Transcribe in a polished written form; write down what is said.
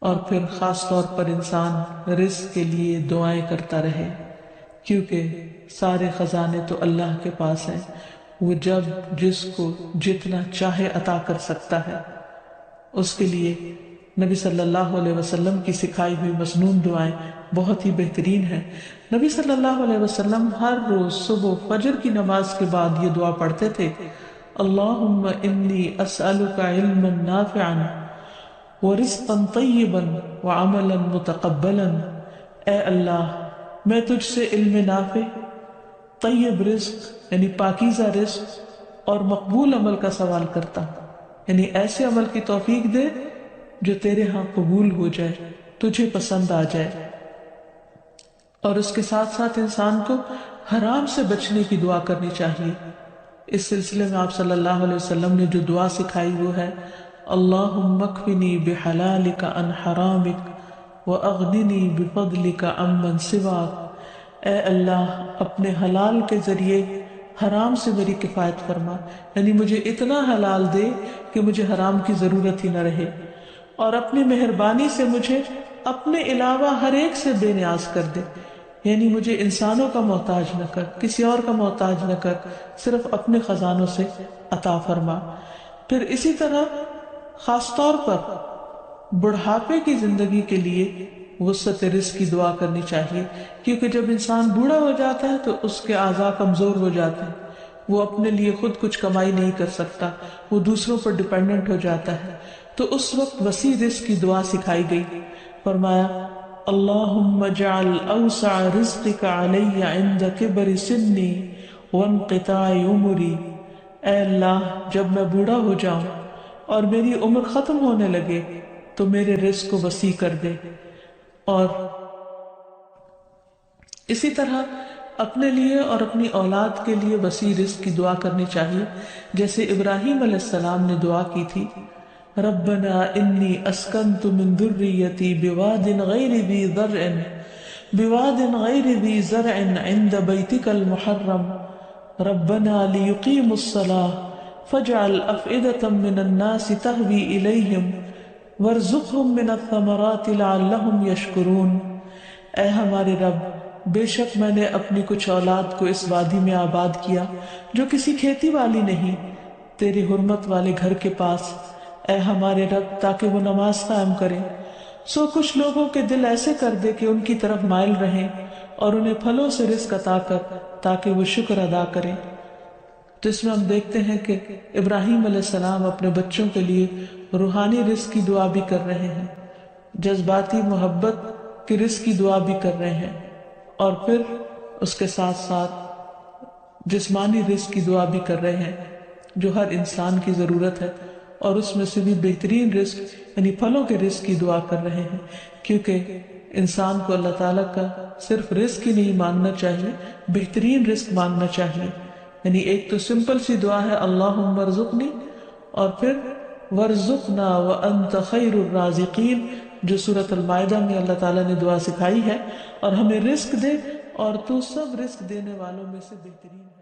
اور پھر خاص طور پر انسان رزق کے لیے دعائیں کرتا رہے، کیونکہ سارے خزانے تو اللہ کے پاس ہیں، وہ جب جس کو جتنا چاہے عطا کر سکتا ہے۔ اس کے لیے نبی صلی اللہ علیہ وسلم کی سکھائی ہوئی مسنون دعائیں بہت ہی بہترین ہیں۔ نبی صلی اللہ علیہ وسلم ہر روز صبح فجر کی نماز کے بعد یہ دعا پڑھتے تھے، اللہم انی اسألک علما نافعا ورزقا طیبا وعملا متقبلا۔ اے اللہ، میں تجھ سے علم نافع، طیب رزق یعنی پاکیزہ رزق اور مقبول عمل کا سوال کرتا ہوں، یعنی ایسے عمل کی توفیق دے جو تیرے ہاں قبول ہو جائے، تجھے پسند آ جائے۔ اور اس کے ساتھ ساتھ انسان کو حرام سے بچنے کی دعا کرنی چاہیے۔ اس سلسلے میں آپ صلی اللہ علیہ وسلم نے جو دعا سکھائی وہ ہے، اللہم اکفنی بحلالک عن حرامک واغننی بفضلک عمن سواک۔ اے اللہ، اپنے حلال کے ذریعے حرام سے میری کفایت فرما، یعنی مجھے اتنا حلال دے کہ مجھے حرام کی ضرورت ہی نہ رہے، اور اپنی مہربانی سے مجھے اپنے علاوہ ہر ایک سے بے نیاز کر دے، یعنی مجھے انسانوں کا محتاج نہ کر، کسی اور کا محتاج نہ کر، صرف اپنے خزانوں سے عطا فرما۔ پھر اسی طرح خاص طور پر بڑھاپے کی زندگی کے لیے وسعت رزق کی دعا کرنی چاہیے، کیونکہ جب انسان بوڑھا ہو جاتا ہے تو اس کے اعضاء کمزور ہو جاتے ہیں، وہ اپنے لیے خود کچھ کمائی نہیں کر سکتا، وہ دوسروں پر ڈیپینڈنٹ ہو جاتا ہے، تو اس وقت وسیع رزق کی دعا سکھائی گئی۔ فرمایا، اللہم اجعل اوسع رزقک علی عند کبر سنی وانقطاع عمری۔ اے اللہ، جب میں بوڑھا ہو جاؤں اور میری عمر ختم ہونے لگے تو میرے رزق کو وسیع کر دے۔ اور اسی طرح اپنے لیے اور اپنی اولاد کے لیے وسیع رزق کی دعا کرنی چاہیے، جیسے ابراہیم علیہ السلام نے دعا کی تھی، ربنا انی اسکنت من ذریتی بواد غیر ذی زرع عند بیتک المحرم ربنا لیقیموا الصلاة فاجعل افئدة من الناس تہوی الیہم وارزقہم من الثمرات لعلہم یشکرون۔ اے ہمارے رب، بے شک میں نے اپنی کچھ اولاد کو اس وادی میں آباد کیا جو کسی کھیتی والی نہیں، تیری حرمت والے گھر کے پاس، اے ہمارے رب، تاکہ وہ نماز قائم کریں۔ سو کچھ لوگوں کے دل ایسے کر دے کہ ان کی طرف مائل رہیں، اور انہیں پھلوں سے رزق عطا کر تاکہ وہ شکر ادا کریں۔ تو اس میں ہم دیکھتے ہیں کہ ابراہیم علیہ السلام اپنے بچوں کے لیے روحانی رزق کی دعا بھی کر رہے ہیں، جذباتی محبت کی رزق کی دعا بھی کر رہے ہیں، اور پھر اس کے ساتھ ساتھ جسمانی رزق کی دعا بھی کر رہے ہیں جو ہر انسان کی ضرورت ہے، اور اس میں سے بھی بہترین رزق یعنی پھلوں کے رزق کی دعا کر رہے ہیں، کیونکہ انسان کو اللہ تعالیٰ کا صرف رزق ہی نہیں مانگنا چاہیے، بہترین رزق مانگنا چاہیے۔ یعنی ایک تو سمپل سی دعا ہے اللہم ارزقنی، اور پھر ورزقنا وانت خیر الرازقین، جو سورۃ المائدہ میں اللہ تعالیٰ نے دعا سکھائی ہے، اور ہمیں رزق دے اور تو سب رزق دینے والوں میں سے بہترین ہے۔